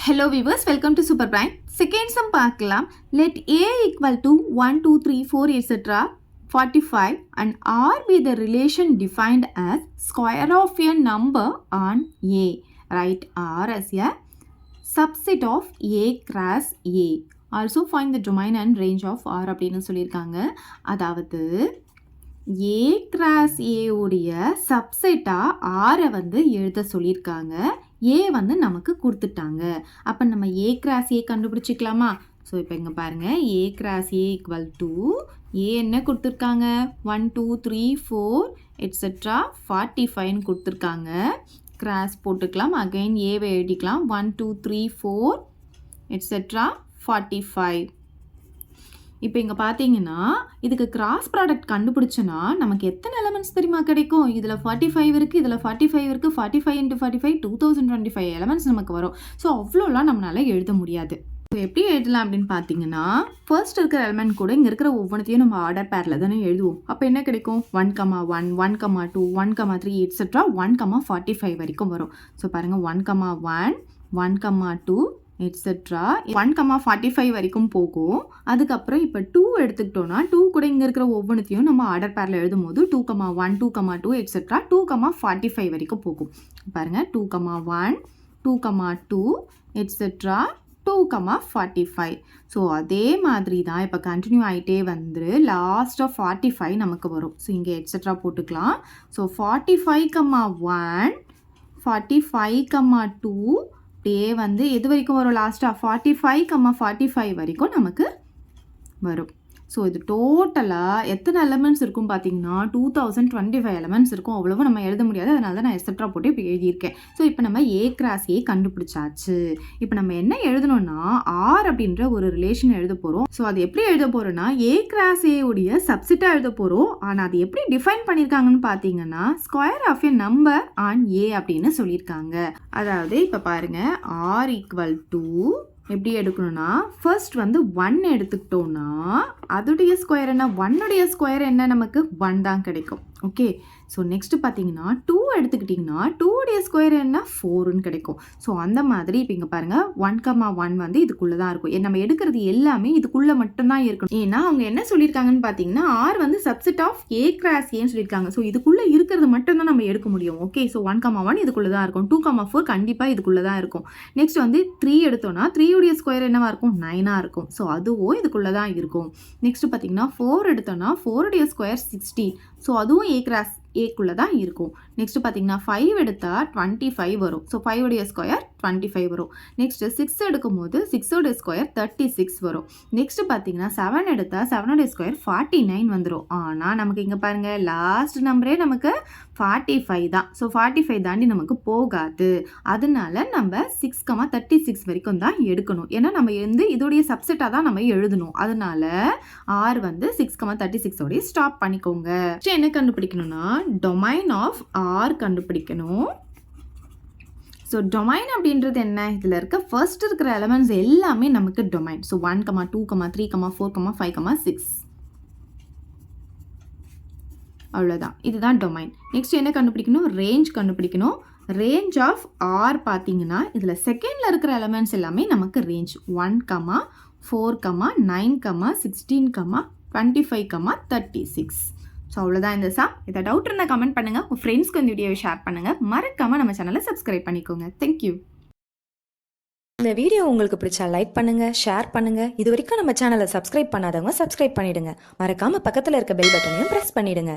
Hello viewers, welcome to Super Prime. Second sum பார்க்கலாம். Let a equal to 1, 2, 3, 4 etc. 45 and r be the relation defined as square of a number on a. Write r as a subset of a cross a. Also find the domain and range of r அப்படின்னு சொல்லியிருக்காங்க. அதாவது a cross a உடைய சப்செட்டாக ஆரை வந்து எழுத சொல்லியிருக்காங்க. ஏ வந்து நமக்கு கொடுத்துட்டாங்க. அப்போ நம்ம ஏ கிராஸ் ஏ கண்டுபிடிச்சிக்கலாமா? ஸோ இப்போ இங்கே பாருங்கள், A cross A equal to A என்ன கொடுத்துருக்காங்க, 1 2 3 4 எட்ஸெட்ரா 45ன்னு கொடுத்துருக்காங்க. கிராஸ் போட்டுக்கலாம், அகைன் ஏவை எழுதிக்கலாம், 1 2 3 4 எட்ஸெட்ரா 45. இப்போ இங்கே பார்த்தீங்கன்னா இதுக்கு கிராஸ் ப்ராடக்ட் கண்டுபிடிச்சோன்னா நமக்கு எத்தனை எலமெண்ட்ஸ் தெரியுமா கிடைக்கும்? இதில் 45 இருக்குது, இதில் 45 இருக்குது, 45 × 45 2025 எலமெண்ட்ஸ் நமக்கு வரும். ஸோ அவ்வளோலாம் நம்மளால் எழுத முடியாது. ஸோ எப்படி எழுதலாம் அப்படின்னு பார்த்தீங்கன்னா, ஃபர்ஸ்ட் இருக்கிற எலமெண்ட் கூட இங்கே இருக்கிற ஒவ்வொன்றத்தையும் நம்ம ஆர்டர் பேரில் தானே எழுதுவோம். அப்போ என்ன கிடைக்கும், 1,1 1,2 1,3 எட்ஸெட்ரா 1,45 வரைக்கும் வரும். ஸோ பாருங்கள், 1,1 1,2 எட்ஸெட்ரா 1,45 வரைக்கும் போகும். அதுக்கப்புறம் இப்போ 2 எடுத்துக்கிட்டோன்னா 2 கூட இங்கே இருக்கிற ஒவ்வொன்றத்தையும் நம்ம ஆர்டர் பேரில் எழுதும் போது 2,1 2,2 எட்ஸெட்ரா 2,45 வரைக்கும் போகும். பாருங்கள், 2,1 2,2 எட்ஸெட்ரா 2,45. ஸோ அதே மாதிரி தான் இப்போ கண்டினியூ ஆகிட்டே வந்து லாஸ்ட்டாக 45 நமக்கு வரும். ஸோ இங்கே எட்ஸெட்ரா போட்டுக்கலாம். ஸோ 45,1 45,2 அப்படியே வந்து எது வரைக்கும் வரும், லாஸ்ட்டாக 45,45 வரைக்கும் நமக்கு வரும். ஸோ இது டோட்டலாக எத்தனை எலமெண்ட்ஸ் இருக்கும் பார்த்தீங்கன்னா 2025 எலமெண்ட்ஸ் இருக்கும். அவ்வளோவும் நம்ம எழுத முடியாது, அதனால தான் நான் எட்ஸெட்ரா போட்டு இப்போ எழுதியிருக்கேன். ஸோ இப்போ நம்ம ஏ கிராஸ் ஏ கண்டுபிடிச்சாச்சு. இப்போ நம்ம என்ன எழுதணும்னா ஆர் அப்படின்ற ஒரு ரிலேஷன் எழுத போகிறோம். ஸோ அது எப்படி எழுத போகிறோன்னா ஏ கிராஸ் ஏ உடைய சப்செட்டாக எழுத போகிறோம். ஆனால் அது எப்படி டிஃபைன் பண்ணியிருக்காங்கன்னு பார்த்தீங்கன்னா square of a number on A அப்படின்னு சொல்லியிருக்காங்க. அதாவது இப்போ பாருங்கள், ஆர் ஈக்குவல் டு எப்படி எடுக்கணும்னா ஃபர்ஸ்ட் வந்து 1 எடுத்துக்கிட்டோன்னா அதோடைய ஸ்கொயர் என்ன, 1உடைய ஸ்கொயர் என்ன, நமக்கு 1 தான் கிடைக்கும். ஓகே, ஸோ நெக்ஸ்ட் பார்த்தீங்கன்னா 2 எடுத்துக்கிட்டிங்கன்னா 2உடைய ஸ்கொயர் என்ன, 4ன்னு கிடைக்கும். ஸோ அந்த மாதிரி இப்போ இங்கே பாருங்கள், 1,1 வந்து இதுக்குள்ளே தான் இருக்கும். நம்ம எடுக்கிறது எல்லாமே இதுக்குள்ளே மட்டும்தான் இருக்கணும். ஏன்னா அவங்க என்ன சொல்லியிருக்காங்கன்னு பார்த்தீங்கன்னா ஆர் வந்து சப்செட் ஆஃப் ஏ கிராஸ் ஏன்னு சொல்லியிருக்காங்க. ஸோ இதுக்குள்ளே இருக்கிறது மட்டும்தான் நம்ம எடுக்க முடியும். ஓகே, ஸோ 1,1 இதுக்குள்ளே தான் இருக்கும், 2,4 கண்டிப்பாக இதுக்குள்ளே தான் இருக்கும். நெக்ஸ்ட் வந்து 3 எடுத்தோன்னா 3உடைய ஸ்கொயர் என்னவாக இருக்கும், 9ஆக இருக்கும். ஸோ அதுவும் இதுக்குள்ளே தான் இருக்கும். நெக்ஸ்ட் பார்த்தீங்கன்னா 4 எடுத்தோன்னா 4உடைய ஸ்கொயர் 60. ஸோ அதுவும் ஏ கிராஸ் ஏக்குள்ளே தான் இருக்கும். நெக்ஸ்ட் பார்த்தீங்கன்னா 5 எடுத்தால் 25 வரும். ஸோ 5உடைய ஸ்கொயர் 25 வரும். நெக்ஸ்ட் 6 எடுக்கும் போது 6உடைய ஸ்கொயர் 36 வரும். நெக்ஸ்ட் பார்த்தீங்கன்னா 7 எடுத்தால் 7உடைய ஸ்கொயர் 49 வந்துடும். ஆனால் நமக்கு இங்கே பாருங்கள், லாஸ்ட் நம்பரே நமக்கு 45 தான். ஸோ 45 தாண்டி நமக்கு போகாது. அதனால நம்ம 6,36 வரைக்கும் தான் எடுக்கணும். ஏன்னா நம்ம வந்து இதோடைய சப்செட்டாக தான் நம்ம எழுதணும். அதனால ஆர் வந்து 6,36 ஸ்டாப் பண்ணிக்கோங்க. என்ன கண்டுபிடிக்கணும்னா டொமைன் ஆஃப் ஆர் கண்டுபிடிக்கணும். ஸோ டொமைன் அப்படின்றது என்ன, இதில் இருக்க ஃபர்ஸ்ட் இருக்கிற எலமெண்ட்ஸ் எல்லாமே நமக்கு டொமைன். ஸோ 1, 2, 3, 4, 5, 6 அவ்வளோதான், இதுதான் டொமைன். நெக்ஸ்ட் என்ன கண்டுபிடிக்கணும், ரேஞ்ச் கண்டுபிடிக்கணும். ரேஞ்ச் ஆஃப் ஆர் பார்த்தீங்கன்னா இதில் செகண்டில் இருக்கிற எலமெண்ட்ஸ் எல்லாமே நமக்கு ரேஞ்ச் 1, 4, 9, 16, 25, 36. ஸோ அவ்வளோதான் இந்த சம். இதை டவுட் இருந்தால் கமெண்ட் பண்ணுங்கள், உங்கள் ஃப்ரெண்ட்ஸ்க்கு இந்த வீடியோவை ஷேர் பண்ணுங்கள், மறக்காமல் நம்ம சேனலை சப்ஸ்கிரைப் பண்ணிக்கோங்க. தேங்க்யூ. இந்த வீடியோ உங்களுக்கு பிடிச்சா லைக் பண்ணுங்க, ஷேர் பண்ணுங்க. இது வரைக்கும் நம்ம சேனலை சப்ஸ்கிரைப் பண்ணாதவங்க சப்ஸ்கிரைப் பண்ணிடுங்க. மறக்காம பக்கத்தில் இருக்க பெல் பட்டனையும் ப்ரெஸ் பண்ணிடுங்க.